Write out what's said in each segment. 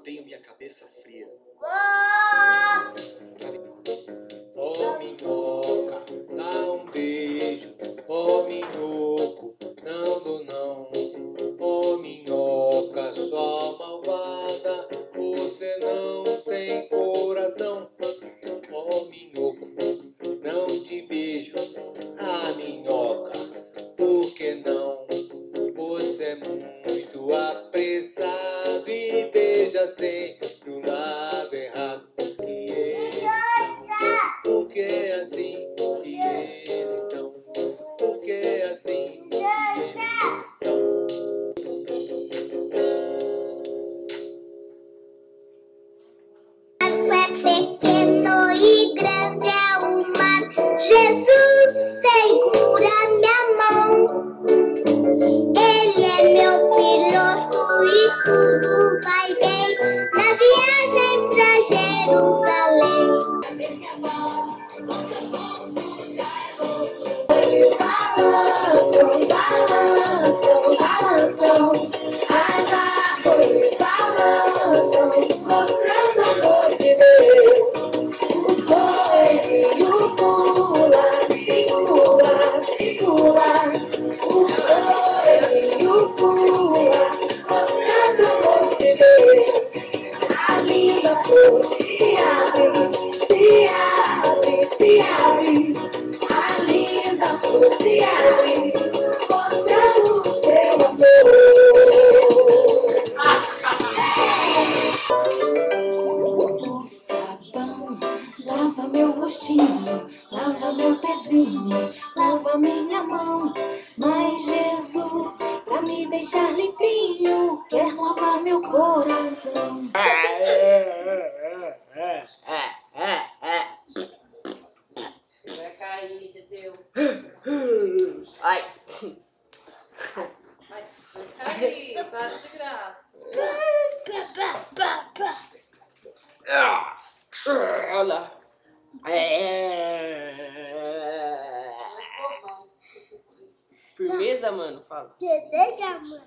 mantenho minha cabeça fria. Ô minhoca, dá um beijo. Ô minhoco, não dou não. Ô minhoca, só malvada, você não tem coração. Ô minhoco, não te beijo. Ah, minhoca, por que não? Você é muito apressado e beija sempre o lado errado. E ele então, por que assim? E ele então, por que assim? E ele então. É pequeno e grande é o mar. Jesus segura minha mão. Ele é meu piloto e tudo vai bem na viagem pra Jerusalém. Balançam, balançam, balançam. As árvores balançam, mostrando a voz de Deus. O coelhinho pula, se pula, se pula. O coelhinho pula, mostrando a voz de Deus. A linda flor se abre, se abre, se abre. A linda flor se abre, mostrando o seu amor. O sabão lava meu rostinho, lava meu pezinho, lava minha mão. Mas Jesus, pra me deixar limpinho, quer lavar meu coração. Você vai cair, entendeu? Ai. Vai cair, para de graça. Olha. Firmeza, mano? Fala. Beleza, mano?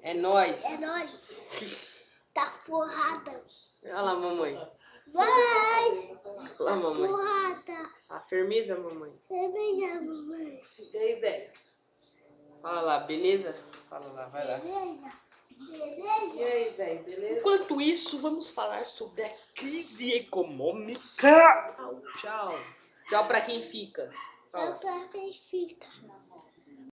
É nóis. É nóis. Tá porrada. Olha lá, mamãe. Vai! Olha lá, mamãe. Porrada. A firmeza, mamãe. Beleza, mamãe. E aí, velho? Fala lá, beleza? Fala lá, vai lá. Beleza. E Beleza. aí, velho? Beleza? Enquanto isso, vamos falar sobre a crise econômica. Tchau. Tchau pra quem fica. É Fala. pra quem fica.